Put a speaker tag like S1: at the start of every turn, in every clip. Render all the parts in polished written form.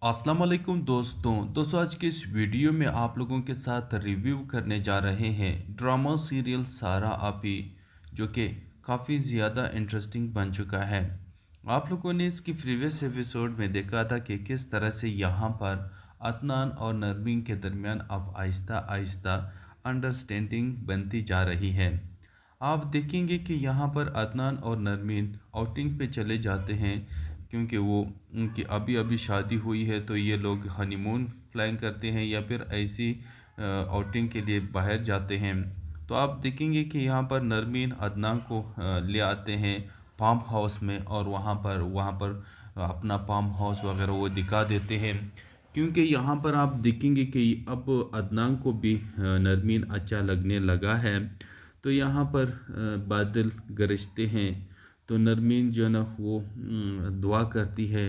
S1: अस्सलाम वालेकुम दोस्तों आज के इस वीडियो में आप लोगों के साथ रिव्यू करने जा रहे हैं ड्रामा सीरियल सारा आपी, जो कि काफ़ी ज़्यादा इंटरेस्टिंग बन चुका है। आप लोगों ने इसकी प्रीवियस एपिसोड में देखा था कि किस तरह से यहाँ पर अदनान और नरमीन के दरमियान अब आहिस्ता आहिस्ता अंडरस्टैंडिंग बनती जा रही है। आप देखेंगे कि यहाँ पर अदनान और नरमीन आउटिंग पे चले जाते हैं, क्योंकि वो उनकी अभी अभी शादी हुई है, तो ये लोग हनीमून प्लान करते हैं या फिर ऐसी आउटिंग के लिए बाहर जाते हैं। तो आप देखेंगे कि यहाँ पर नरमीन अदनान को ले आते हैं फार्म हाउस में, और वहाँ पर अपना फार्म हाउस वगैरह वो दिखा देते हैं। क्योंकि यहाँ पर आप देखेंगे कि अब अदनान को भी नरमीन अच्छा लगने लगा है। तो यहाँ पर बादल गरजते हैं, तो नरमीन जो है ना वो दुआ करती है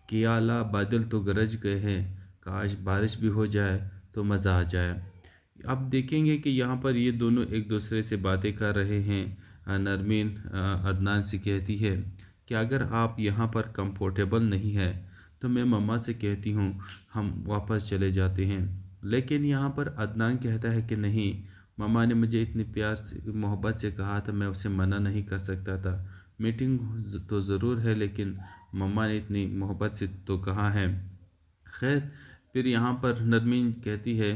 S1: कि या अल्लाह बादल तो गरज गए हैं, काश बारिश भी हो जाए तो मज़ा आ जाए। अब देखेंगे कि यहाँ पर ये दोनों एक दूसरे से बातें कर रहे हैं। नरमीन अदनान से कहती है कि अगर आप यहाँ पर कंफर्टेबल नहीं है तो मैं मम्मा से कहती हूँ हम वापस चले जाते हैं। लेकिन यहाँ पर अदनान कहता है कि नहीं, मम्मा ने मुझे इतने प्यार से मोहब्बत से कहा था, मैं उसे मना नहीं कर सकता था। मीटिंग तो ज़रूर है, लेकिन मम्मा ने इतनी मोहब्बत से तो कहा है। खैर, फिर यहाँ पर नरमीन कहती है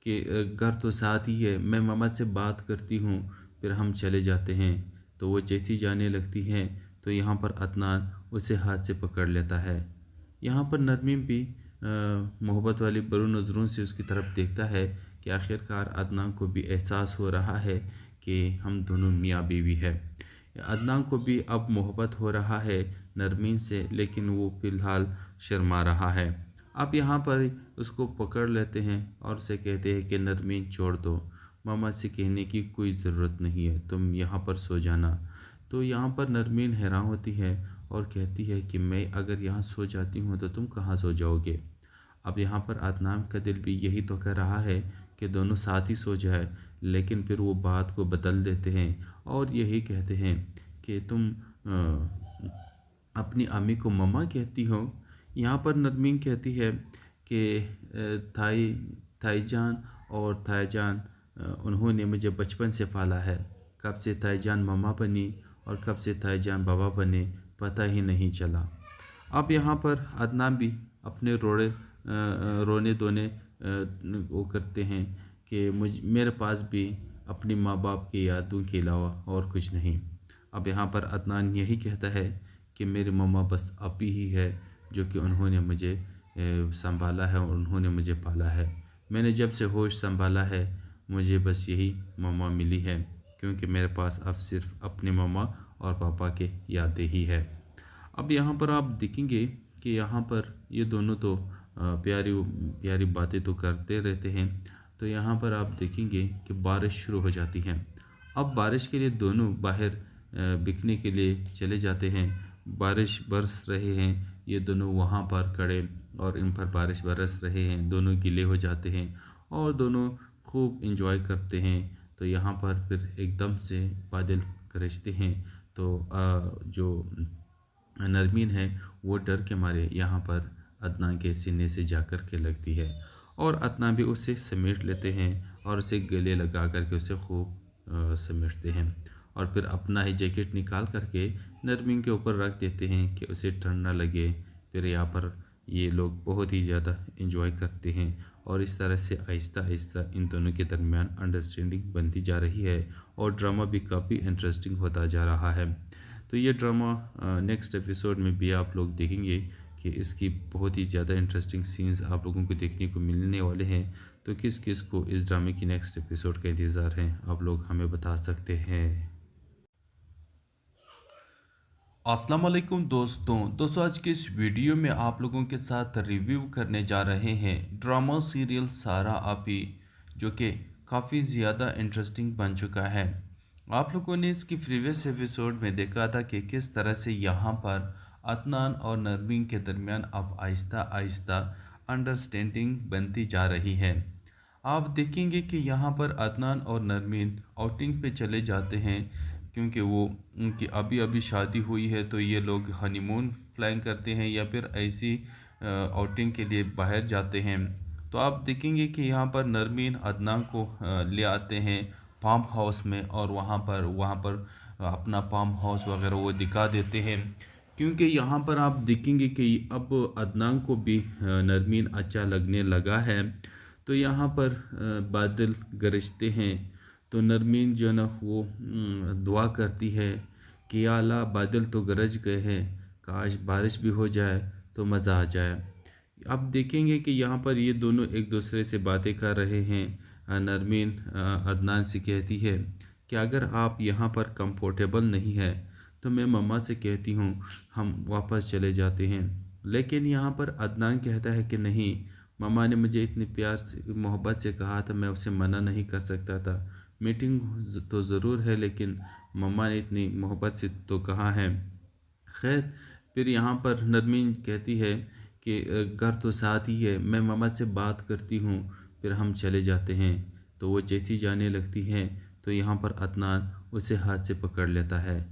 S1: कि घर तो साथ ही है, मैं मम्मा से बात करती हूँ, फिर हम चले जाते हैं। तो वो जैसी जाने लगती हैं, तो यहाँ पर अदनान उसे हाथ से पकड़ लेता है। यहाँ पर नरमीन भी मोहब्बत वाली बरू नज़रों से उसकी तरफ देखता है कि आखिरकार अदनान को भी एहसास हो रहा है कि हम दोनों मियाँ बीवी है। अदनान को भी अब मोहब्बत हो रहा है नरमीन से, लेकिन वो फ़िलहाल शर्मा रहा है। अब यहाँ पर उसको पकड़ लेते हैं और उसे कहते हैं कि नरमीन छोड़ दो, मामा से कहने की कोई ज़रूरत नहीं है, तुम यहाँ पर सो जाना। तो यहाँ पर नरमीन हैरान होती है और कहती है कि मैं अगर यहाँ सो जाती हूँ तो तुम कहाँ सो जाओगे। अब यहाँ पर अदनान का दिल भी यही तो कर रहा है कि दोनों साथ ही सो जाए, लेकिन फिर वो बात को बदल देते हैं और यही कहते हैं कि तुम अपनी अम्मी को मम्मा कहती हो। यहाँ पर नरमीन कहती है कि थाई थाईजान और थाईजान उन्होंने मुझे बचपन से पाला है। कब से थाईजान मम्मा बनी और कब से थाईजान बाबा बने पता ही नहीं चला। अब यहाँ पर अदनान भी अपने रोने धोने वो करते हैं कि मेरे पास भी अपनी माँ बाप की यादों के अलावा और कुछ नहीं। अब यहाँ पर अदनान यही कहता है कि मेरी मम्मा बस अभी ही है, जो कि उन्होंने मुझे संभाला है और उन्होंने मुझे पाला है। मैंने जब से होश संभाला है मुझे बस यही मम्मा मिली है, क्योंकि मेरे पास अब सिर्फ अपने मम्मा और पापा के यादें ही है। अब यहाँ पर आप देखेंगे कि यहाँ पर ये दोनों तो प्यारी प्यारी बातें तो करते रहते हैं। तो यहाँ पर आप देखेंगे कि बारिश शुरू हो जाती है। अब बारिश के लिए दोनों बाहर बिकने के लिए चले जाते हैं। बारिश बरस रहे हैं, ये दोनों वहाँ पर खड़े और इन पर बारिश बरस रहे हैं, दोनों गीले हो जाते हैं और दोनों खूब इंजॉय करते हैं। तो यहाँ पर फिर एकदम से बादल गरजते हैं। तो जो नरमीन है वो डर के मारे यहाँ पर अदनान के सीने से जाकर के लगती है, और अदनान भी उसे समेट लेते हैं और उसे गले लगा कर के उसे खूब समेटते हैं, और फिर अपना ही जैकेट निकाल करके नरमीन के ऊपर रख देते हैं कि उसे ठंड ना लगे। फिर यहाँ पर ये लोग बहुत ही ज़्यादा इंजॉय करते हैं, और इस तरह से आहिस्ता आहिस्ता इन दोनों के दरमियान अंडरस्टैंडिंग बनती जा रही है और ड्रामा भी काफ़ी इंटरेस्टिंग होता जा रहा है। तो ये ड्रामा नेक्स्ट एपिसोड में भी आप लोग देखेंगे कि इसकी बहुत ही ज़्यादा इंटरेस्टिंग सीन्स आप लोगों को देखने को मिलने वाले हैं। तो किस किस को इस ड्रामे की नेक्स्ट एपिसोड का इंतज़ार है, आप लोग हमें बता सकते हैं। अस्सलाम वालेकुम दोस्तों आज के इस वीडियो में आप लोगों के साथ रिव्यू करने जा रहे हैं ड्रामा सीरियल सारा आपी, जो कि काफ़ी ज़्यादा इंटरेस्टिंग बन चुका है। आप लोगों ने इसकी प्रीवियस एपिसोड में देखा था कि किस तरह से यहाँ पर अदनान और नरमीन के दरमियान अब आहिस्ता आहिस्ता अंडरस्टैंडिंग बनती जा रही है। आप देखेंगे कि यहाँ पर अदनान और नरमीन आउटिंग पे चले जाते हैं, क्योंकि वो उनकी अभी अभी शादी हुई है, तो ये लोग हनीमून प्लान करते हैं या फिर ऐसी आउटिंग के लिए बाहर जाते हैं। तो आप देखेंगे कि यहाँ पर नरमीन अदनान को ले आते हैं फार्म हाउस में, और वहाँ पर अपना फार्म हाउस वगैरह वो दिखा देते हैं। क्योंकि यहाँ पर आप देखेंगे कि अब अदनान को भी नरमीन अच्छा लगने लगा है। तो यहाँ पर बादल गरजते हैं, तो नरमीन जो है ना वो दुआ करती है कि या अल्लाह बादल तो गरज गए हैं, काश बारिश भी हो जाए तो मज़ा आ जाए। आप देखेंगे कि यहाँ पर ये दोनों एक दूसरे से बातें कर रहे हैं। नरमीन अदनान से कहती है कि अगर आप यहाँ पर कंफर्टेबल नहीं है तो मैं मम्मा से कहती हूँ हम वापस चले जाते हैं। लेकिन यहाँ पर अदनान कहता है कि नहीं, मम्मा ने मुझे इतने प्यार से मोहब्बत से कहा था, मैं उसे मना नहीं कर सकता था। मीटिंग तो ज़रूर है लेकिन मम्मा ने इतनी मोहब्बत से तो कहा है। खैर, फिर यहाँ पर नरमीन कहती है कि घर तो साथ ही है, मैं मम्मा से बात करती हूँ, फिर हम चले जाते हैं। तो वो जैसी जाने लगती हैं तो यहाँ पर अदनान उसे हाथ से पकड़ लेता है।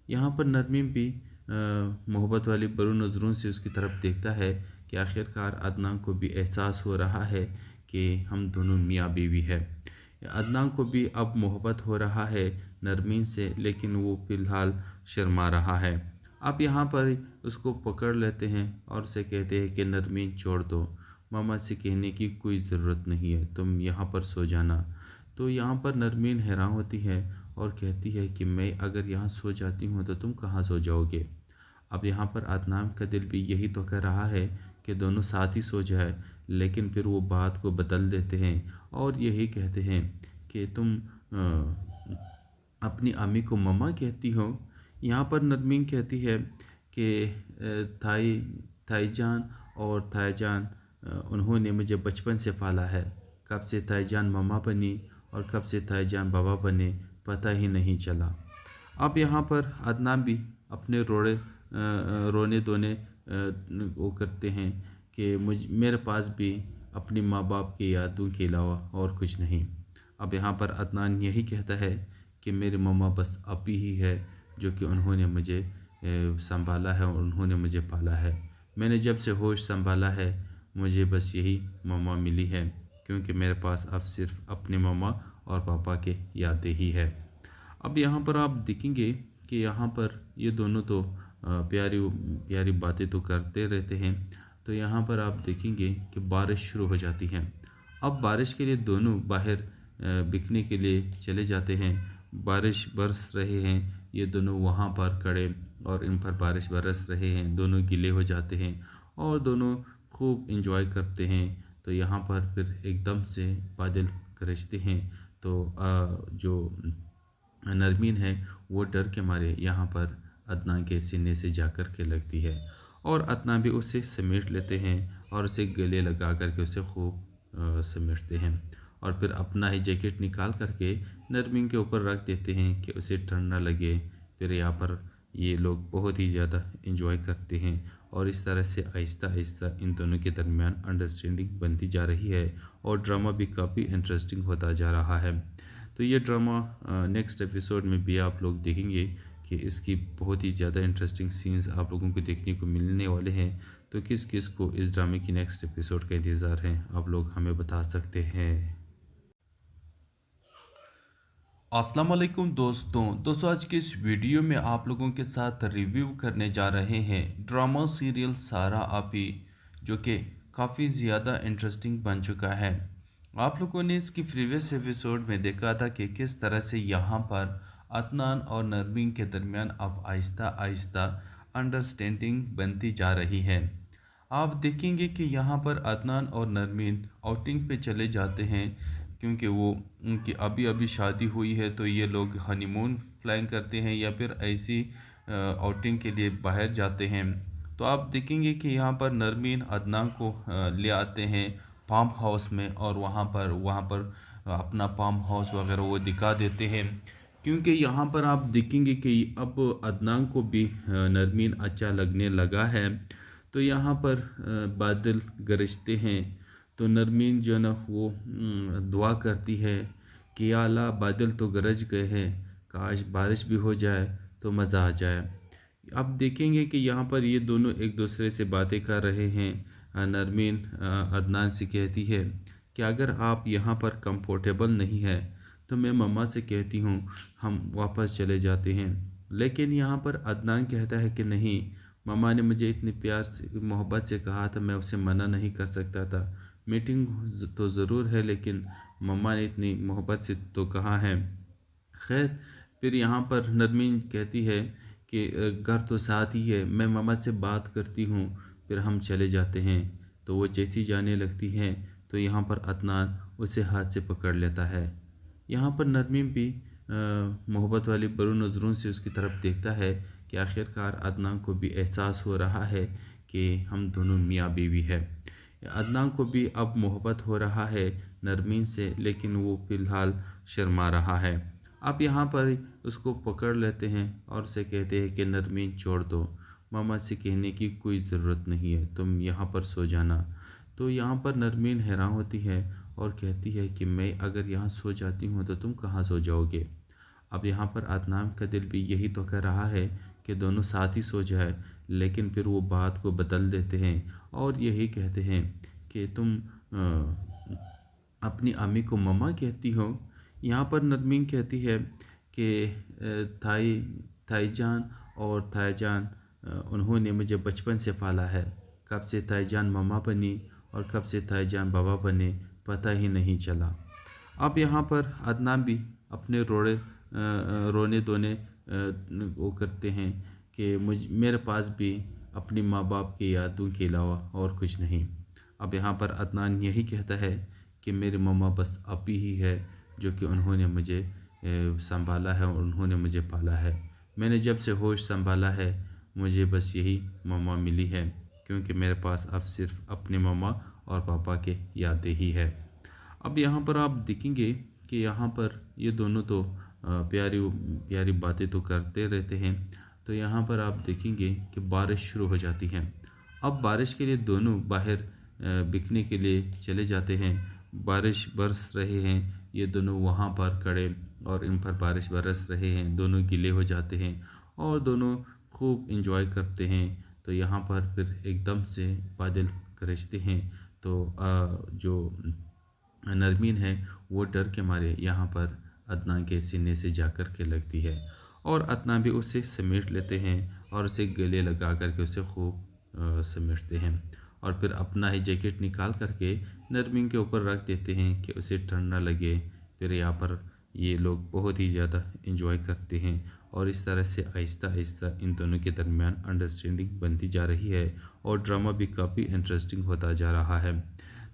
S1: यहाँ पर नरमीन भी मोहब्बत वाली बरू नज़रों से उसकी तरफ देखता है कि आखिरकार अदनान को भी एहसास हो रहा है कि हम दोनों मियाँ बीवी है। अदनान को भी अब मोहब्बत हो रहा है नरमीन से, लेकिन वो फ़िलहाल शर्मा रहा है। अब यहाँ पर उसको पकड़ लेते हैं और उसे कहते हैं कि नरमीन छोड़ दो, मामा से कहने की कोई ज़रूरत नहीं है, तुम यहाँ पर सो जाना। तो यहाँ पर नरमीन हैरान होती है और कहती है कि मैं अगर यहाँ सो जाती हूँ तो तुम कहाँ सो जाओगे। अब यहाँ पर अदनान का दिल भी यही तो कह रहा है कि दोनों साथ ही सो जाए, लेकिन फिर वो बात को बदल देते हैं और यही कहते हैं कि तुम अपनी अम्मी को मम्मा कहती हो। यहाँ पर नरमीन कहती है कि थाई थाईजान और थाईजान उन्होंने मुझे बचपन से पाला है, कब से थाईजान मम्मा बनी और कब से थाईजान बाबा बने पता ही नहीं चला। अब यहाँ पर अदनान भी अपने रोने धोने वो करते हैं कि मेरे पास भी अपने माँ बाप की यादों के अलावा और कुछ नहीं। अब यहाँ पर अदनान यही कहता है कि मेरी मम्मा बस अभी ही है, जो कि उन्होंने मुझे संभाला है और उन्होंने मुझे पाला है। मैंने जब से होश संभाला है मुझे बस यही मम्मा मिली है, क्योंकि मेरे पास अब सिर्फ अपने मम्मा और पापा के यादें ही है। अब यहाँ पर आप देखेंगे कि यहाँ पर ये दोनों तो प्यारी प्यारी बातें तो करते रहते हैं। तो यहाँ पर आप देखेंगे कि बारिश शुरू हो जाती है। अब बारिश के लिए दोनों बाहर बिकने के लिए चले जाते हैं। बारिश बरस रहे हैं, ये दोनों वहाँ पर खड़े और इन पर बारिश बरस रहे हैं, दोनों गीले हो जाते हैं और दोनों खूब इंजॉय करते हैं। तो यहाँ पर फिर एकदम से बादल गरजते हैं। तो जो नरमीन है वो डर के मारे यहाँ पर अदनान के सीने से जाकर के लगती है और अदनान भी उसे समेट लेते हैं और उसे गले लगा करके उसे खूब समेटते हैं और फिर अपना ही जैकेट निकाल करके नरमीन के ऊपर रख देते हैं कि उसे ठंड ना लगे। फिर यहाँ पर ये लोग बहुत ही ज़्यादा इंजॉय करते हैं और इस तरह से आहिस्ता आहिस्ता इन दोनों के दरमियान अंडरस्टैंडिंग बनती जा रही है और ड्रामा भी काफ़ी इंटरेस्टिंग होता जा रहा है। तो ये ड्रामा नेक्स्ट एपिसोड में भी आप लोग देखेंगे कि इसकी बहुत ही ज़्यादा इंटरेस्टिंग सीन्स आप लोगों को देखने को मिलने वाले हैं। तो किस किस को इस ड्रामे की नेक्स्ट एपिसोड का इंतज़ार है, आप लोग हमें बता सकते हैं। अस्सलाम वालेकुम दोस्तों आज के इस वीडियो में आप लोगों के साथ रिव्यू करने जा रहे हैं ड्रामा सीरियल सारा आपी, जो कि काफ़ी ज़्यादा इंटरेस्टिंग बन चुका है। आप लोगों ने इसकी प्रीवियस एपिसोड में देखा था कि किस तरह से यहाँ पर अदनान और नरमीन के दरमियान अब आहिस्ता आहिस्ता अंडरस्टैंडिंग बनती जा रही है। आप देखेंगे कि यहाँ पर अदनान और नरमीन आउटिंग पे चले जाते हैं, क्योंकि वो उनकी अभी अभी शादी हुई है। तो ये लोग हनीमून प्लान करते हैं या फिर ऐसी आउटिंग के लिए बाहर जाते हैं। तो आप देखेंगे कि यहाँ पर नरमीन अदनान को ले आते हैं फार्म हाउस में, और वहाँ पर अपना फार्म हाउस वगैरह वो दिखा देते हैं। क्योंकि यहाँ पर आप देखेंगे कि अब अदनान को भी नरमीन अच्छा लगने लगा है। तो यहाँ पर बादल गरजते हैं, तो नरमीन जो है ना वो दुआ करती है कि या अल्लाह बादल तो गरज गए हैं, काश बारिश भी हो जाए तो मज़ा आ जाए। अब देखेंगे कि यहाँ पर ये दोनों एक दूसरे से बातें कर रहे हैं। नरमीन अदनान से कहती है कि अगर आप यहाँ पर कंफर्टेबल नहीं है तो मैं मम्मा से कहती हूँ हम वापस चले जाते हैं। लेकिन यहाँ पर अदनान कहता है कि नहीं, मम्मा ने मुझे इतने प्यार से मोहब्बत से कहा था, मैं उसे मना नहीं कर सकता था। मीटिंग तो ज़रूर है लेकिन मम्मा ने इतनी मोहब्बत से तो कहा है। खैर, फिर यहाँ पर नरमीन कहती है कि घर तो साथ ही है, मैं मम्मा से बात करती हूँ, फिर हम चले जाते हैं। तो वो जैसी जाने लगती हैं तो यहाँ पर अदनान उसे हाथ से पकड़ लेता है। यहाँ पर नरमीन भी मोहब्बत वाली बरू नज़रों से उसकी तरफ देखता है कि आखिरकार अदनान को भी एहसास हो रहा है कि हम दोनों मियाँ बीवी है। अदनान को भी अब मोहब्बत हो रहा है नरमीन से, लेकिन वो फ़िलहाल शर्मा रहा है। अब यहाँ पर उसको पकड़ लेते हैं और उसे कहते हैं कि नरमीन छोड़ दो, मामा से कहने की कोई ज़रूरत नहीं है, तुम यहाँ पर सो जाना। तो यहाँ पर नरमीन हैरान होती है और कहती है कि मैं अगर यहाँ सो जाती हूँ तो तुम कहाँ सो जाओगे। अब यहाँ पर अदनान का दिल भी यही तो कर रहा है कि दोनों साथ ही सो जाए, लेकिन फिर वो बात को बदल देते हैं और यही कहते हैं कि तुम अपनी अम्मी को मम्मा कहती हो। यहाँ पर नरमीन कहती है कि थाई थाईजान और ताईजान उन्होंने मुझे बचपन से पाला है। कब से ताईजान मम्मा बनी और कब से ताईजान बाबा बने पता ही नहीं चला। अब यहाँ पर अदनान भी अपने रोने धोने वो करते हैं कि मेरे पास भी अपनी माँ बाप की यादों के अलावा और कुछ नहीं। अब यहाँ पर अदनान यही कहता है कि मेरी मम्मा बस अभी ही है जो कि उन्होंने मुझे संभाला है और उन्होंने मुझे पाला है। मैंने जब से होश संभाला है मुझे बस यही मम्मा मिली है, क्योंकि मेरे पास अब सिर्फ अपने मम्मा और पापा के यादें ही है। अब यहाँ पर आप देखेंगे कि यहाँ पर ये दोनों तो प्यारी प्यारी बातें तो करते रहते हैं। तो यहाँ पर आप देखेंगे कि बारिश शुरू हो जाती है। अब बारिश के लिए दोनों बाहर बिकने के लिए चले जाते हैं। बारिश बरस रहे हैं, ये दोनों वहाँ पर खड़े और इन पर बारिश बरस रहे हैं, दोनों गीले हो जाते हैं और दोनों खूब इंजॉय करते हैं। तो यहाँ पर फिर एकदम से बादल गरजते हैं। तो जो नरमीन है वो डर के मारे यहाँ पर अदनान के सीने से जाकर के लगती है और अदनान भी उसे समेट लेते हैं और उसे गले लगा करके उसे खूब समेटते हैं और फिर अपना ही जैकेट निकाल करके नरमीन के ऊपर रख देते हैं कि उसे ठंड ना लगे। फिर यहाँ पर ये लोग बहुत ही ज़्यादा इंजॉय करते हैं और इस तरह से आहिस्ता आहिस्ता इन दोनों के दरमियान अंडरस्टैंडिंग बनती जा रही है और ड्रामा भी काफ़ी इंटरेस्टिंग होता जा रहा है।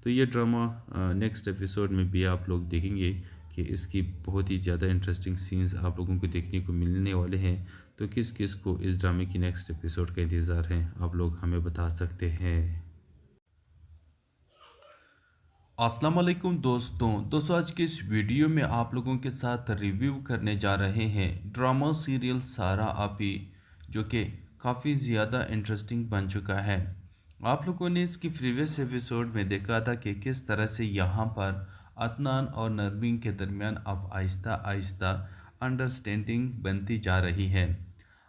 S1: तो ये ड्रामा नेक्स्ट एपिसोड में भी आप लोग देखेंगे कि इसकी बहुत ही ज़्यादा इंटरेस्टिंग सीन्स आप लोगों को देखने को मिलने वाले हैं। तो किस किस को इस ड्रामे की नेक्स्ट एपिसोड का इंतज़ार है आप लोग हमें बता सकते हैं। अस्सलाम वालेकुम दोस्तों आज के इस वीडियो में आप लोगों के साथ रिव्यू करने जा रहे हैं ड्रामा सीरियल सारा आपी, जो कि काफ़ी ज़्यादा इंटरेस्टिंग बन चुका है। आप लोगों ने इसकी प्रीवियस एपिसोड में देखा था कि किस तरह से यहाँ पर अदनान और नरमीन के दरमियान अब आहिस्ता आहिस्ता अंडरस्टैंडिंग बनती जा रही है।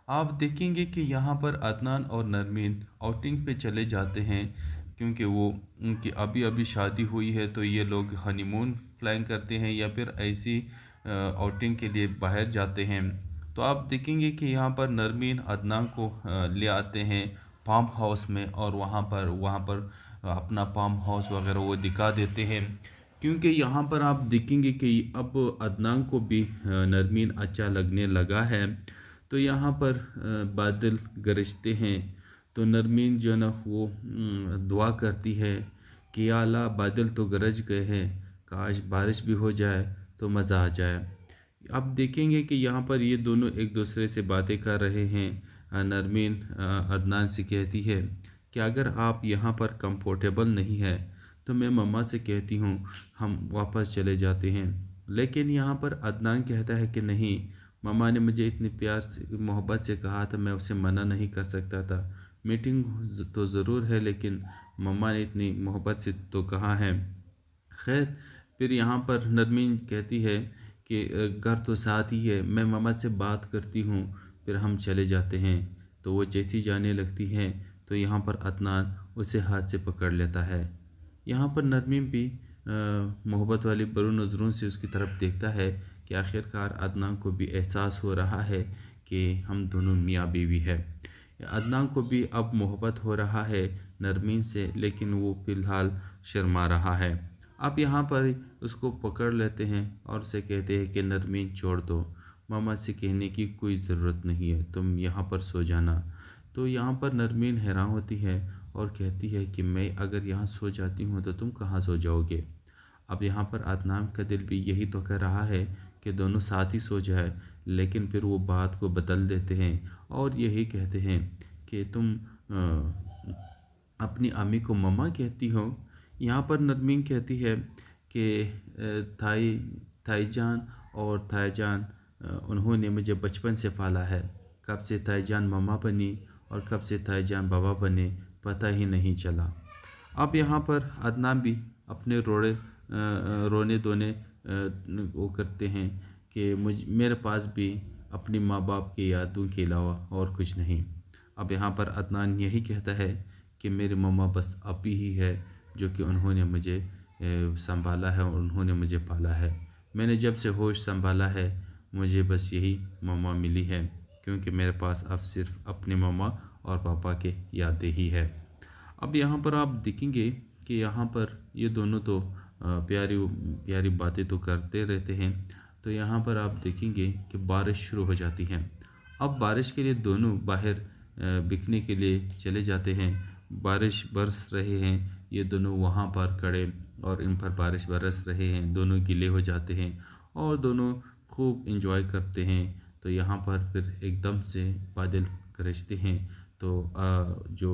S1: आप देखेंगे कि यहाँ पर अदनान और नरमीन आउटिंग पे चले जाते हैं, क्योंकि वो उनकी अभी अभी शादी हुई है। तो ये लोग हनीमून प्लान करते हैं या फिर ऐसी आउटिंग के लिए बाहर जाते हैं। तो आप देखेंगे कि यहाँ पर नरमीन अदनान को ले आते हैं फार्म हाउस में और वहाँ पर अपना फार्म हाउस वगैरह वो दिखा देते हैं, क्योंकि यहाँ पर आप देखेंगे कि अब अदनान को भी नरमीन अच्छा लगने लगा है। तो यहाँ पर बादल गरजते हैं तो नरमीन जो है ना वो दुआ करती है कि या अल्लाह बादल तो गरज गए हैं, काश बारिश भी हो जाए तो मज़ा आ जाए। अब देखेंगे कि यहाँ पर ये दोनों एक दूसरे से बातें कर रहे हैं। नरमीन अदनान से कहती है कि अगर आप यहाँ पर कंफर्टेबल नहीं है तो मैं मम्मा से कहती हूँ हम वापस चले जाते हैं। लेकिन यहाँ पर अदनान कहता है कि नहीं, मम्मा ने मुझे इतने प्यार से मोहब्बत से कहा था, मैं उसे मना नहीं कर सकता था। मीटिंग तो ज़रूर है लेकिन मम्मा ने इतनी मोहब्बत से तो कहा है। खैर, फिर यहाँ पर नरमीन कहती है कि घर तो साथ ही है, मैं मम्मा से बात करती हूँ, फिर हम चले जाते हैं। तो वो जैसी जाने लगती हैं तो यहाँ पर अदनान उसे हाथ से पकड़ लेता है। यहाँ पर नरमीन भी मोहब्बत वाली बरू नज़रों से उसकी तरफ देखता है कि आखिरकार अदनान को भी एहसास हो रहा है कि हम दोनों मियाँ बीवी है। अदनान को भी अब मोहब्बत हो रहा है नरमीन से, लेकिन वो फ़िलहाल शर्मा रहा है। अब यहाँ पर उसको पकड़ लेते हैं और उसे कहते हैं कि नरमीन छोड़ दो, मामा से कहने की कोई ज़रूरत नहीं है, तुम यहाँ पर सो जाना। तो यहाँ पर नरमीन हैरान होती है और कहती है कि मैं अगर यहाँ सो जाती हूँ तो तुम कहाँ सो जाओगे। अब यहाँ पर अदनान का दिल भी यही तो कर रहा है कि दोनों साथ ही सो जाए, लेकिन फिर वो बात को बदल देते हैं और यही कहते हैं कि तुम अपनी अम्मी को मम्मा कहती हो। यहाँ पर नरमीन कहती है कि थाई थाईजान और थाईजान उन्होंने मुझे बचपन से पाला है। कब से ताईजान मम्मा बनी और कब से ताईजान बाबा बने पता ही नहीं चला। अब यहाँ पर अदनान भी अपने रोने धोने वो करते हैं कि मेरे पास भी अपनी माँ बाप की यादों के अलावा और कुछ नहीं। अब यहाँ पर अदनान यही कहता है कि मेरी मम्मा बस अभी ही है जो कि उन्होंने मुझे संभाला है और उन्होंने मुझे पाला है। मैंने जब से होश संभाला है मुझे बस यही मम्मा मिली है, क्योंकि मेरे पास अब सिर्फ अपने मम्मा और पापा के यादें ही है। अब यहाँ पर आप देखेंगे कि यहाँ पर ये दोनों तो प्यारी प्यारी बातें तो करते रहते हैं। तो यहाँ पर आप देखेंगे कि बारिश शुरू हो जाती है। अब बारिश के लिए दोनों बाहर बिकने के लिए चले जाते हैं। बारिश बरस रहे हैं, ये दोनों वहाँ पर खड़े और इन पर बारिश बरस रहे हैं, दोनों गीले हो जाते हैं और दोनों खूब इंजॉय करते हैं। तो यहाँ पर फिर एकदम से बादल गरजते हैं। तो जो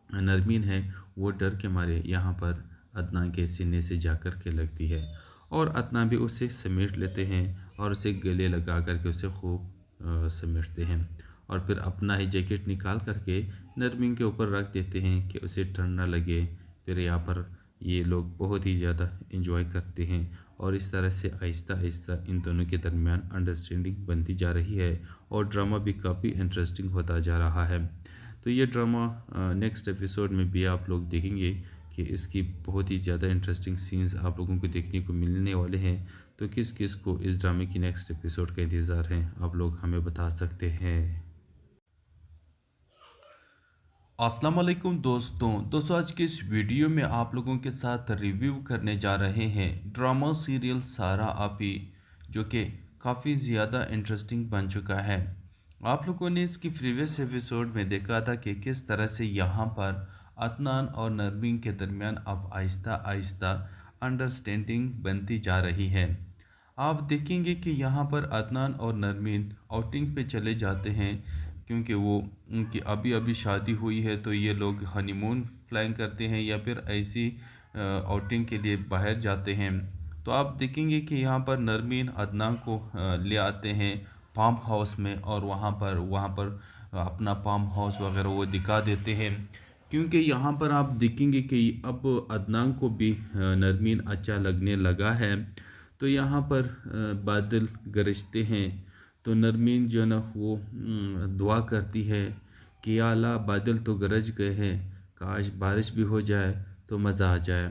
S1: नरमीन है वो डर के मारे यहाँ पर अदनान के सीने से जाकर के लगती है और अदनान भी उसे समेट लेते हैं और उसे गले लगा करके उसे खूब समेटते हैं और फिर अपना ही जैकेट निकाल करके नरमीन के ऊपर रख देते हैं कि उसे ठंड ना लगे। फिर यहाँ पर ये लोग बहुत ही ज़्यादा इंजॉय करते हैं और इस तरह से आहिस्ता आहिस्ता इन दोनों के दरमियान अंडरस्टैंडिंग बनती जा रही है और ड्रामा भी काफ़ी इंटरेस्टिंग होता जा रहा है। तो ये ड्रामा नेक्स्ट एपिसोड में भी आप लोग देखेंगे कि इसकी बहुत ही ज़्यादा इंटरेस्टिंग सीन्स आप लोगों को देखने को मिलने वाले हैं। तो किस किस को इस ड्रामे की नेक्स्ट एपिसोड का इंतज़ार है आप लोग हमें बता सकते हैं। अस्सलाम वालेकुम दोस्तों आज के इस वीडियो में आप लोगों के साथ रिव्यू करने जा रहे हैं ड्रामा सीरियल सारा आपी, जो कि काफ़ी ज़्यादा इंटरेस्टिंग बन चुका है। आप लोगों ने इसकी प्रीवियस एपिसोड में देखा था कि किस तरह से यहाँ पर अदनान और नरमीन के दरमियान अब आहिस्ता आहिस्ता अंडरस्टैंडिंग बनती जा रही है। आप देखेंगे कि यहाँ पर अदनान और नरमीन आउटिंग पे चले जाते हैं, क्योंकि वो उनकी अभी अभी शादी हुई है। तो ये लोग हनीमून प्लान करते हैं या फिर ऐसी आउटिंग के लिए बाहर जाते हैं। तो आप देखेंगे कि यहाँ पर नरमीन अदनान को ले आते हैं फार्म हाउस में और वहाँ पर अपना फार्म हाउस वगैरह वो दिखा देते हैं, क्योंकि यहाँ पर आप देखेंगे कि अब अदनान को भी नरमीन अच्छा लगने लगा है। तो यहाँ पर बादल गरजते हैं। तो नरमीन जो है ना वो दुआ करती है कि या अल्लाह बादल तो गरज गए हैं, काश बारिश भी हो जाए तो मज़ा आ जाए।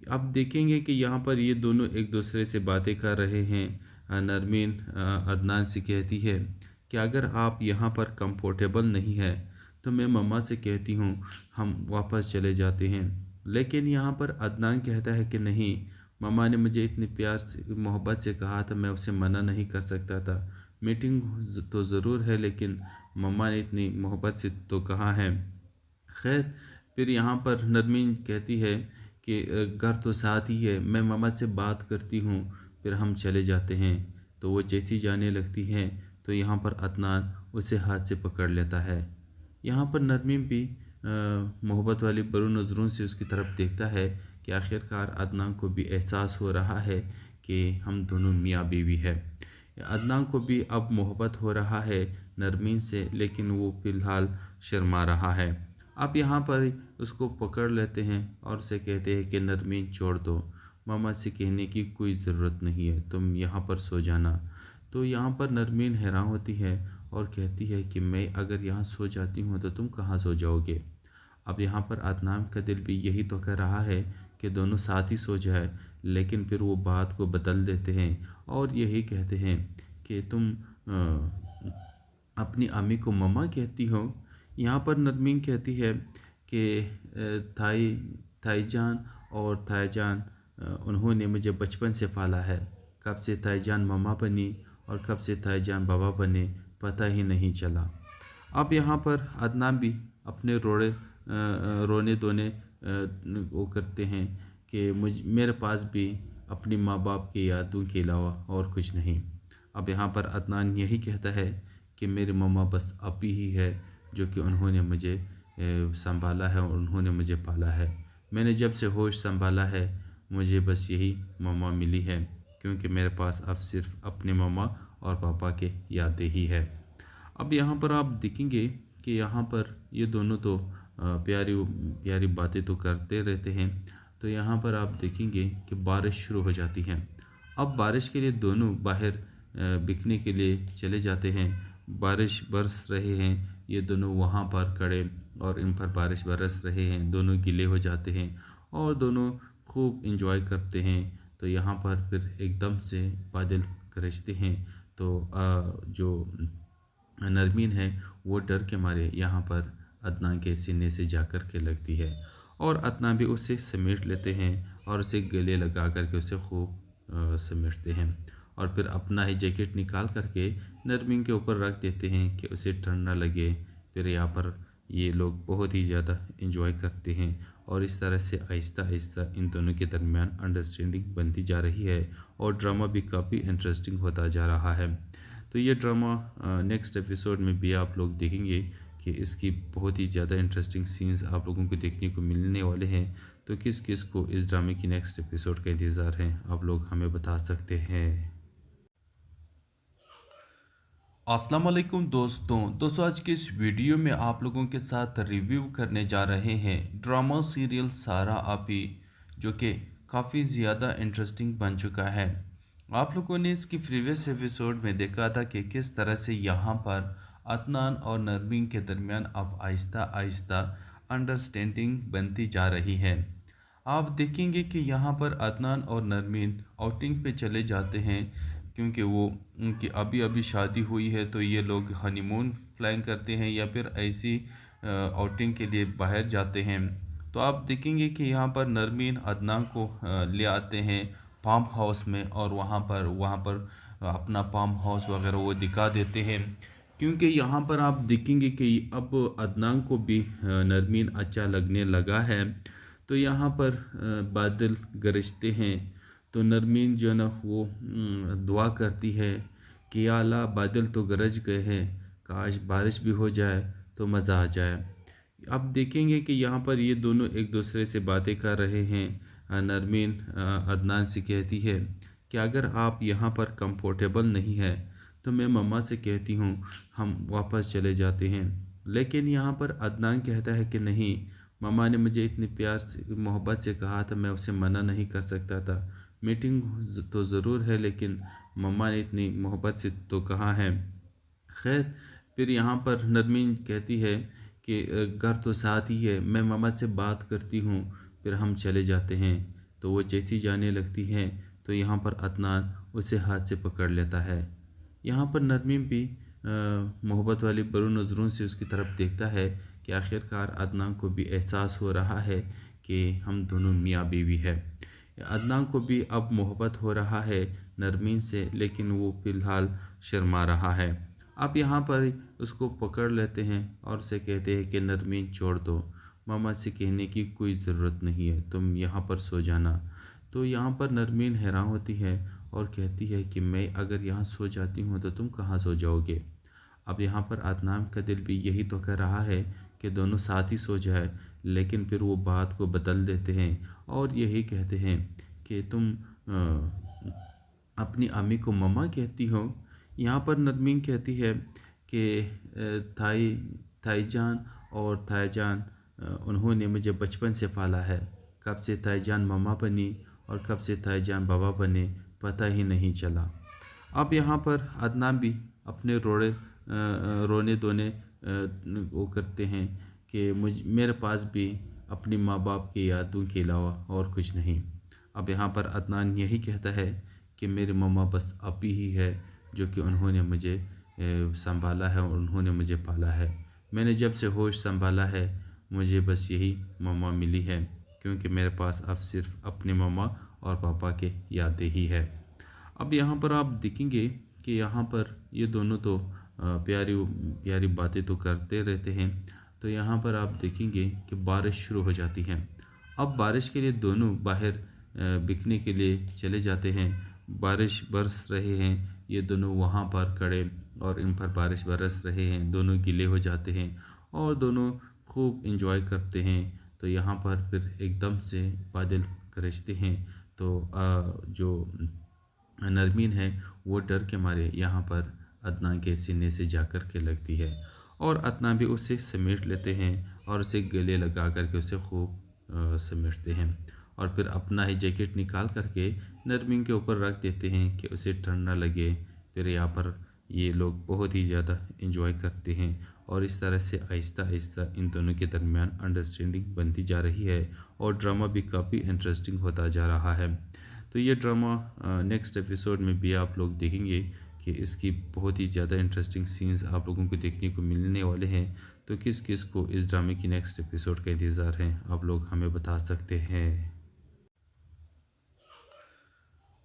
S1: अब देखेंगे कि यहाँ पर ये दोनों एक दूसरे से बातें कर रहे हैं। नरमीन अदनान से कहती है कि अगर आप यहाँ पर कंफर्टेबल नहीं है तो मैं मम्मा से कहती हूँ हम वापस चले जाते हैं। लेकिन यहाँ पर अदनान कहता है कि नहीं, मम्मा ने मुझे इतने प्यार से मोहब्बत से कहा था, मैं उसे मना नहीं कर सकता था। मीटिंग तो ज़रूर है लेकिन मम्मा ने इतनी मोहब्बत से तो कहा है। खैर, फिर यहाँ पर नरमीन कहती है कि घर तो साथ ही है, मैं मम्मा से बात करती हूँ, फिर हम चले जाते हैं। तो वो जैसी जाने लगती हैं तो यहाँ पर अदनान उसे हाथ से पकड़ लेता है। यहाँ पर नरमीन भी मोहब्बत वाली बरू नज़रों से उसकी तरफ देखता है कि आखिरकार अदनान को भी एहसास हो रहा है कि हम दोनों मियाँ बीवी है। अदनान को भी अब मोहब्बत हो रहा है नरमीन से, लेकिन वो फ़िलहाल शर्मा रहा है। अब यहाँ पर उसको पकड़ लेते हैं और उसे कहते हैं कि नरमीन छोड़ दो, मामा से कहने की कोई ज़रूरत नहीं है, तुम यहाँ पर सो जाना। तो यहाँ पर नरमीन हैरान होती है और कहती है कि मैं अगर यहाँ सो जाती हूँ तो तुम कहाँ सो जाओगे। अब यहाँ पर अदनान का दिल भी यही तो कर रहा है कि दोनों साथ ही सो जाए, लेकिन फिर वो बात को बदल देते हैं और यही कहते हैं कि तुम अपनी अम्मी को मम्मा कहती हो। यहाँ पर नरमीन कहती है कि थाई थाईजान और थाईजान उन्होंने मुझे बचपन से पाला है। कब से थाईजान मम्मा बनी और कब से थाईजान बाबा बने पता ही नहीं चला। अब यहाँ पर अदनान भी अपने रोने धोने वो करते हैं कि मेरे पास भी अपनी माँ बाप की यादों के अलावा और कुछ नहीं। अब यहाँ पर अदनान यही कहता है कि मेरी मम्मा बस अभी ही है, जो कि उन्होंने मुझे संभाला है और उन्होंने मुझे पाला है। मैंने जब से होश संभाला है मुझे बस यही मम्मा मिली है, क्योंकि मेरे पास अब सिर्फ अपने मम्मा और पापा के यादें ही है। अब यहाँ पर आप देखेंगे कि यहाँ पर ये दोनों तो प्यारी प्यारी बातें तो करते रहते हैं। तो यहाँ पर आप देखेंगे कि बारिश शुरू हो जाती है। अब बारिश के लिए दोनों बाहर बिकने के लिए चले जाते हैं। बारिश बरस रहे हैं, ये दोनों वहाँ पर खड़े और इन पर बारिश बरस रहे हैं। दोनों गीले हो जाते हैं और दोनों खूब इंजॉय करते हैं। तो यहाँ पर फिर एकदम से बादल गरजते हैं। तो जो नरमीन है वो डर के मारे यहाँ पर अदनान के सीने से जाकर के लगती है और अदनान भी उसे समेट लेते हैं और उसे गले लगा करके उसे खूब समेटते हैं और फिर अपना ही जैकेट निकाल करके नरमीन के ऊपर रख देते हैं कि उसे ठंड ना लगे। फिर यहाँ पर ये लोग बहुत ही ज़्यादा इंजॉय करते हैं और इस तरह से आहिस्ता आहिस्ता इन दोनों के दरमियान अंडरस्टैंडिंग बनती जा रही है और ड्रामा भी काफ़ी इंटरेस्टिंग होता जा रहा है। तो ये ड्रामा नेक्स्ट एपिसोड में भी आप लोग देखेंगे कि इसकी बहुत ही ज़्यादा इंटरेस्टिंग सीन्स आप लोगों को देखने को मिलने वाले हैं। तो किस किस को इस ड्रामे की नेक्स्ट एपिसोड का इंतज़ार है, आप लोग हमें बता सकते हैं। अस्सलाम वालेकुम दोस्तों आज के इस वीडियो में आप लोगों के साथ रिव्यू करने जा रहे हैं ड्रामा सीरियल सारा आपी, जो कि काफ़ी ज़्यादा इंटरेस्टिंग बन चुका है। आप लोगों ने इसकी प्रीवियस एपिसोड में देखा था कि किस तरह से यहाँ पर अदनान और नरमीन के दरमियान अब आहिस्ता आहिस्ता अंडरस्टैंडिंग बनती जा रही है। आप देखेंगे कि यहाँ पर अदनान और नरमीन आउटिंग पे चले जाते हैं, क्योंकि वो उनकी अभी अभी शादी हुई है। तो ये लोग हनीमून प्लान करते हैं या फिर ऐसी आउटिंग के लिए बाहर जाते हैं। तो आप देखेंगे कि यहाँ पर नरमीन अदनान को ले आते हैं फार्म हाउस में और वहाँ पर अपना फार्म हाउस वगैरह वो दिखा देते हैं, क्योंकि यहाँ पर आप देखेंगे कि अब अदनान को भी नरमीन अच्छा लगने लगा है। तो यहाँ पर बादल गरजते हैं। तो नरमीन जो है ना वो दुआ करती है कि या अल्लाह बादल तो गरज गए हैं, काश बारिश भी हो जाए तो मज़ा आ जाए। अब देखेंगे कि यहाँ पर ये दोनों एक दूसरे से बातें कर रहे हैं। नरमीन अदनान से कहती है कि अगर आप यहाँ पर कंफर्टेबल नहीं है तो मैं मम्मा से कहती हूँ हम वापस चले जाते हैं। लेकिन यहाँ पर अदनान कहता है कि नहीं, मम्मा ने मुझे इतने प्यार से मोहब्बत से कहा था, मैं उसे मना नहीं कर सकता था। मीटिंग तो ज़रूर है लेकिन मम्मा ने इतनी मोहब्बत से तो कहा है। खैर, फिर यहाँ पर नरमीन कहती है कि घर तो साथ ही है, मैं मम्मा से बात करती हूँ, फिर हम चले जाते हैं। तो वो जैसी जाने लगती हैं तो यहाँ पर अदनान उसे हाथ से पकड़ लेता है। यहाँ पर नरमीन भी मोहब्बत वाली बरू नज़रों से उसकी तरफ देखता है कि आखिरकार अदनान को भी एहसास हो रहा है कि हम दोनों मियाँ बीवी है। अदनान को भी अब मोहब्बत हो रहा है नरमीन से, लेकिन वो फ़िलहाल शर्मा रहा है। अब यहाँ पर उसको पकड़ लेते हैं और उसे कहते हैं कि नरमीन छोड़ दो, मामा से कहने की कोई ज़रूरत नहीं है, तुम यहाँ पर सो जाना। तो यहाँ पर नरमीन हैरान होती है और कहती है कि मैं अगर यहाँ सो जाती हूँ तो तुम कहाँ सो जाओगे। अब यहाँ पर अदनान का दिल भी यही तो कर रहा है कि दोनों साथ ही सो जाए, लेकिन फिर वो बात को बदल देते हैं और यही कहते हैं कि तुम अपनी अम्मी को मम्मा कहती हो। यहाँ पर नरमीन कहती है कि थाईजान और थाईजान उन्होंने मुझे बचपन से पाला है। कब से थाईजान मम्मा बनी और कब से थाईजान बाबा बने पता ही नहीं चला। अब यहाँ पर अदनान भी अपने रोने धोने वो करते हैं कि मेरे पास भी अपनी माँ बाप की यादों के अलावा और कुछ नहीं। अब यहाँ पर अदनान यही कहता है कि मेरी मम्मा बस अभी ही है, जो कि उन्होंने मुझे संभाला है और उन्होंने मुझे पाला है। मैंने जब से होश संभाला है मुझे बस यही मम्मा मिली है, क्योंकि मेरे पास अब सिर्फ अपने मम्मा और पापा के यादें ही है। अब यहाँ पर आप देखेंगे कि यहाँ पर ये दोनों तो प्यारी प्यारी बातें तो करते रहते हैं। तो यहाँ पर आप देखेंगे कि बारिश शुरू हो जाती है। अब बारिश के लिए दोनों बाहर बिकने के लिए चले जाते हैं। बारिश बरस रहे हैं, ये दोनों वहाँ पर खड़े और इन पर बारिश बरस रहे हैं, दोनों गीले हो जाते हैं और दोनों खूब इंजॉय करते हैं। तो यहाँ पर फिर एकदम से बादल गरजते हैं। तो जो नरमीन है वो डर के मारे यहाँ पर अदनान के सीने से जाकर के लगती है और अदनान भी उसे समेट लेते हैं और उसे गले लगा करके उसे खूब समेटते हैं और फिर अपना ही जैकेट निकाल करके नरमीन के ऊपर रख देते हैं कि उसे ठंड ना लगे। फिर यहाँ पर ये लोग बहुत ही ज़्यादा इंजॉय करते हैं और इस तरह से आहिस्ता आहिस्ता इन दोनों के दरमियान अंडरस्टैंडिंग बनती जा रही है और ड्रामा भी काफ़ी इंटरेस्टिंग होता जा रहा है। तो ये ड्रामा नेक्स्ट एपिसोड में भी आप लोग देखेंगे कि इसकी बहुत ही ज़्यादा इंटरेस्टिंग सीन्स आप लोगों को देखने को मिलने वाले हैं। तो किस किस को इस ड्रामे की नेक्स्ट एपिसोड का इंतज़ार है, आप लोग हमें बता सकते हैं।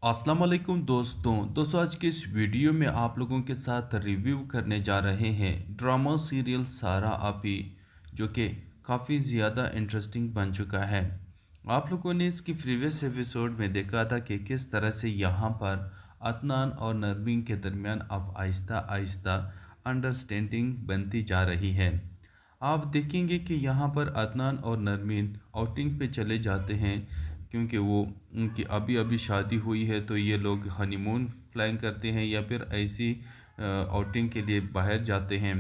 S1: अस्सलाम वालेकुम दोस्तों आज के इस वीडियो में आप लोगों के साथ रिव्यू करने जा रहे हैं ड्रामा सीरियल सारा आपी, जो कि काफ़ी ज़्यादा इंटरेस्टिंग बन चुका है। आप लोगों ने इसकी प्रीवियस एपिसोड में देखा था कि किस तरह से यहाँ पर अदनान और नरमीन के दरमियान अब आहिस्ता आहिस्ता अंडरस्टैंडिंग बनती जा रही है। आप देखेंगे कि यहाँ पर अदनान और नरमीन आउटिंग पे चले जाते हैं, क्योंकि वो उनकी अभी अभी शादी हुई है। तो ये लोग हनीमून प्लान करते हैं या फिर ऐसी आउटिंग के लिए बाहर जाते हैं।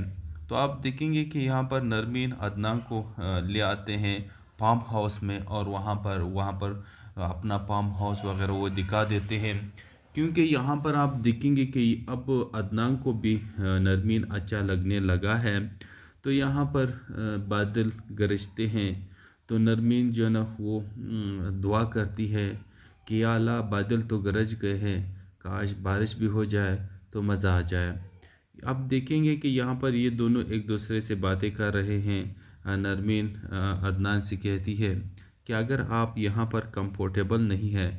S1: तो आप देखेंगे कि यहाँ पर नरमीन अदनान को ले आते हैं फार्म हाउस में और वहाँ पर अपना फार्म हाउस वगैरह वो दिखा देते हैं, क्योंकि यहाँ पर आप देखेंगे कि अब अदनान को भी नरमीन अच्छा लगने लगा है। तो यहाँ पर बादल गरजते हैं। तो नरमीन जो है ना वो दुआ करती है कि या अल्लाह बादल तो गरज गए हैं, काश बारिश भी हो जाए तो मज़ा आ जाए। अब देखेंगे कि यहाँ पर ये दोनों एक दूसरे से बातें कर रहे हैं। नरमीन अदनान से कहती है कि अगर आप यहाँ पर कंफर्टेबल नहीं है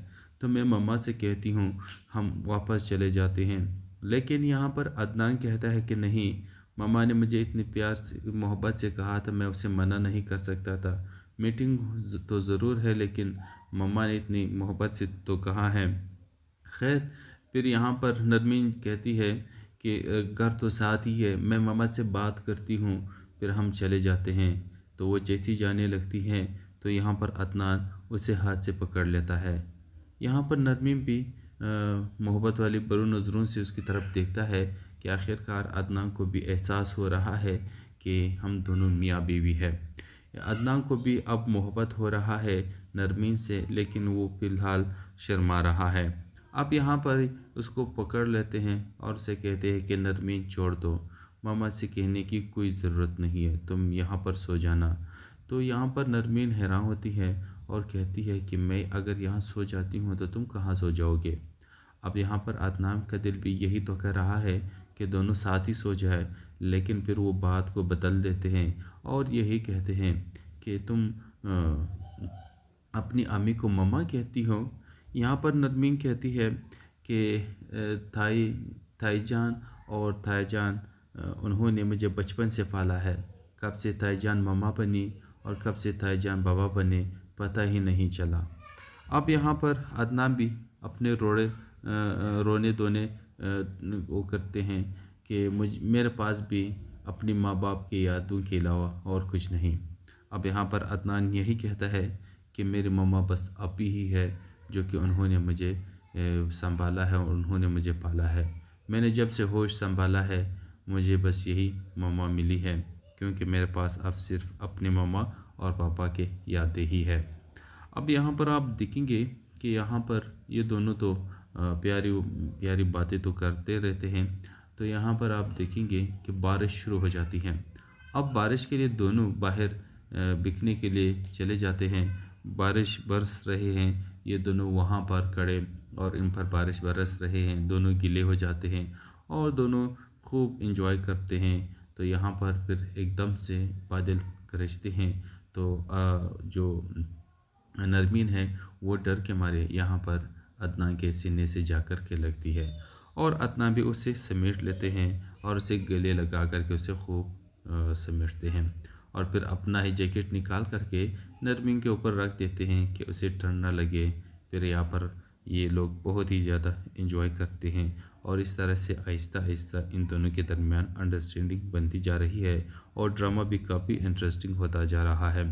S1: तो मैं मम्मा से कहती हूँ हम वापस चले जाते हैं। लेकिन यहाँ पर अदनान कहता है कि नहीं, मम्मा ने मुझे इतने प्यार से मोहब्बत से कहा था, मैं उसे मना नहीं कर सकता था। मीटिंग तो ज़रूर है लेकिन मम्मा ने इतनी मोहब्बत से तो कहा है। खैर, फिर यहाँ पर नरमीन कहती है कि घर तो साथ ही है, मैं मम्मा से बात करती हूँ, फिर हम चले जाते हैं। तो वो जैसी जाने लगती हैं तो यहाँ पर अदनान उसे हाथ से पकड़ लेता है। यहाँ पर नरमीन भी मोहब्बत वाली बरू नज़रों से उसकी तरफ देखता है कि आखिरकार अदनान को भी एहसास हो रहा है कि हम दोनों मियाँ बीवी है। अदनान को भी अब मोहब्बत हो रहा है नरमीन से, लेकिन वो फ़िलहाल शर्मा रहा है। अब यहाँ पर उसको पकड़ लेते हैं और उसे कहते हैं कि नरमीन छोड़ दो, मामा से कहने की कोई ज़रूरत नहीं है, तुम यहाँ पर सो जाना। तो यहाँ पर नरमीन हैरान होती है और कहती है कि मैं अगर यहाँ सो जाती हूँ तो तुम कहाँ सो जाओगे। अब यहाँ पर अदनान का दिल भी यही तो कह रहा है कि दोनों साथ ही सो जाए, लेकिन फिर वो बात को बदल देते हैं और यही कहते हैं कि तुम अपनी अम्मी को मम्मा कहती हो। यहाँ पर नरमीन कहती है कि थाईजान और थाईजान उन्होंने मुझे बचपन से पाला है। कब से थाईजान मम्मा बनी और कब से थाईजान बाबा बने पता ही नहीं चला। अब यहाँ पर अदनान भी अपने रोने धोने वो करते हैं कि मेरे पास भी अपनी माँ बाप की यादों के अलावा और कुछ नहीं। अब यहाँ पर अदनान यही कहता है कि मेरी मम्मा बस अभी ही है, जो कि उन्होंने मुझे संभाला है और उन्होंने मुझे पाला है। मैंने जब से होश संभाला है मुझे बस यही मम्मा मिली है, क्योंकि मेरे पास अब सिर्फ अपने मम्मा और पापा के यादें ही है। अब यहाँ पर आप देखेंगे कि यहाँ पर ये दोनों तो प्यारी प्यारी बातें तो करते रहते हैं। तो यहाँ पर आप देखेंगे कि बारिश शुरू हो जाती है। अब बारिश के लिए दोनों बाहर बिकने के लिए चले जाते हैं। बारिश बरस रहे हैं, ये दोनों वहाँ पर खड़े और इन पर बारिश बरस रहे हैं, दोनों गीले हो जाते हैं और दोनों खूब इंजॉय करते हैं। तो यहाँ पर फिर एकदम से बादल गरजते हैं। तो जो नरमीन है वो डर के मारे यहाँ पर अदनान के सीने से जाकर के लगती है और अदनान भी उसे समेट लेते हैं और उसे गले लगा करके उसे खूब समेटते हैं और फिर अपना ही जैकेट निकाल करके नरमीन के ऊपर रख देते हैं कि उसे ठंड ना लगे। फिर यहाँ पर ये लोग बहुत ही ज़्यादा इंजॉय करते हैं और इस तरह से आहिस्ता आहिस्ता इन दोनों के दरमियान अंडरस्टैंडिंग बनती जा रही है और ड्रामा भी काफ़ी इंटरेस्टिंग होता जा रहा है।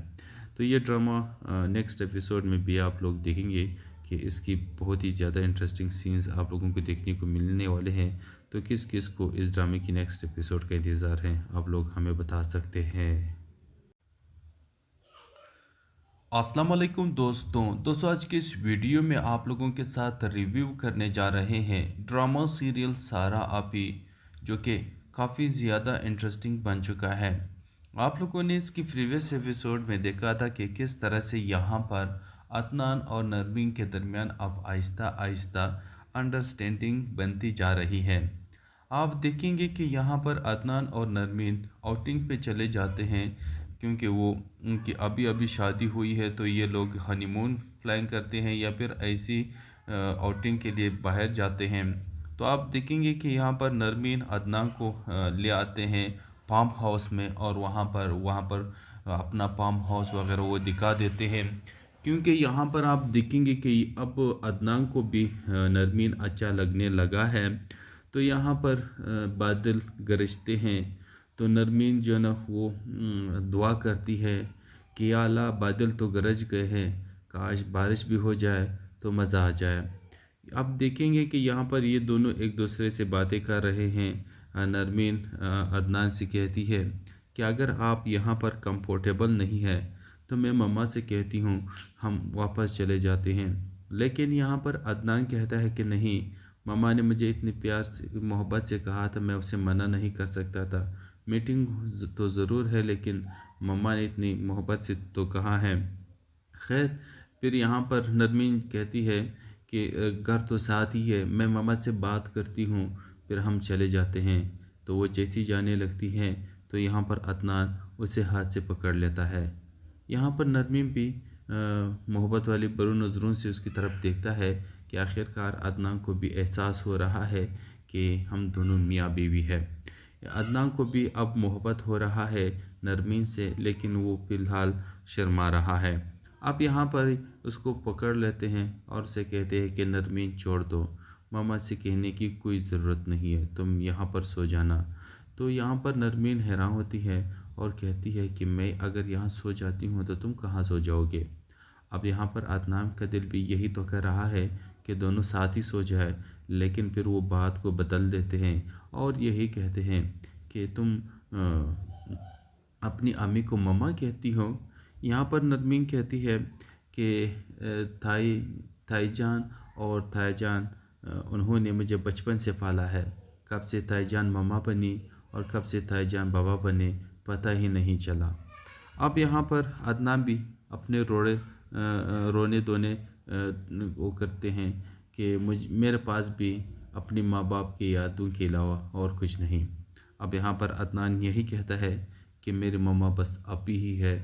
S1: तो ये ड्रामा नेक्स्ट एपिसोड में भी आप लोग देखेंगे कि इसकी बहुत ही ज़्यादा इंटरेस्टिंग सीन्स आप लोगों को देखने को मिलने वाले हैं। तो किस किस को इस ड्रामे की नेक्स्ट एपिसोड का इंतज़ार है, आप लोग हमें बता सकते हैं। अस्सलाम वालेकुम दोस्तों आज के इस वीडियो में आप लोगों के साथ रिव्यू करने जा रहे हैं ड्रामा सीरियल सारा आपी, जो कि काफ़ी ज़्यादा इंटरेस्टिंग बन चुका है। आप लोगों ने इसकी प्रीवियस एपिसोड में देखा था कि किस तरह से यहाँ पर अदनान और नरमीन के दरमियान अब आहिस्ता आहिस्ता अंडरस्टैंडिंग बनती जा रही है। आप देखेंगे कि यहाँ पर अदनान और नरमीन आउटिंग पे चले जाते हैं क्योंकि वो उनकी अभी अभी शादी हुई है, तो ये लोग हनीमून प्लान करते हैं या फिर ऐसी आउटिंग के लिए बाहर जाते हैं। तो आप देखेंगे कि यहाँ पर नरमीन अदनान को ले आते हैं फार्म हाउस में और वहाँ पर अपना फार्म हाउस वगैरह वो दिखा देते हैं क्योंकि यहाँ पर आप देखेंगे कि अब अदनान को भी नरमीन अच्छा लगने लगा है। तो यहाँ पर बादल गरजते हैं तो नरमीन जो है ना वो दुआ करती है कि या अल्लाह बादल तो गरज गए हैं, काश बारिश भी हो जाए तो मज़ा आ जाए। अब देखेंगे कि यहाँ पर ये दोनों एक दूसरे से बातें कर रहे हैं। नरमीन अदनान से कहती है कि अगर आप यहाँ पर कंफर्टेबल नहीं है तो मैं मम्मा से कहती हूँ हम वापस चले जाते हैं। लेकिन यहाँ पर अदनान कहता है कि नहीं, मम्मा ने मुझे इतने प्यार से मोहब्बत से कहा था, मैं उसे मना नहीं कर सकता था। मीटिंग तो ज़रूर है लेकिन मम्मा ने इतनी मोहब्बत से तो कहा है। खैर, फिर यहाँ पर नरमीन कहती है कि घर तो साथ ही है, मैं मम्मा से बात करती हूँ, फिर हम चले जाते हैं। तो वो जैसी जाने लगती हैं तो यहाँ पर अदनान उसे हाथ से पकड़ लेता है। यहाँ पर नरमीन भी मोहब्बत वाली बरू नज़रों से उसकी तरफ देखता है कि आखिरकार अदनान को भी एहसास हो रहा है कि हम दोनों मियाँ बीवी है। अदनान को भी अब मोहब्बत हो रहा है नरमीन से, लेकिन वो फ़िलहाल शर्मा रहा है। अब यहाँ पर उसको पकड़ लेते हैं और उसे कहते हैं कि नरमीन छोड़ दो, मामा से कहने की कोई ज़रूरत नहीं है, तुम यहाँ पर सो जाना। तो यहाँ पर नरमीन हैरान होती है और कहती है कि मैं अगर यहाँ सो जाती हूँ तो तुम कहाँ सो जाओगे। अब यहाँ पर अदनान का दिल भी यही तो कह रहा है कि दोनों साथ ही सो जाए, लेकिन फिर वो बात को बदल देते हैं और यही कहते हैं कि तुम अपनी अम्मी को मम्मा कहती हो। यहाँ पर नरमीन कहती है कि थाई थाईजान और थाईजान उन्होंने मुझे बचपन से पाला है, कब से ताईजान मम्मा बनी और कब से ताईजान बाबा बने पता ही नहीं चला। अब यहाँ पर अदनान भी अपने रोने धोने वो करते हैं कि मेरे पास भी अपनी माँ बाप की यादों के अलावा और कुछ नहीं। अब यहाँ पर अदनान यही कहता है कि मेरी मम्मा बस अभी ही है,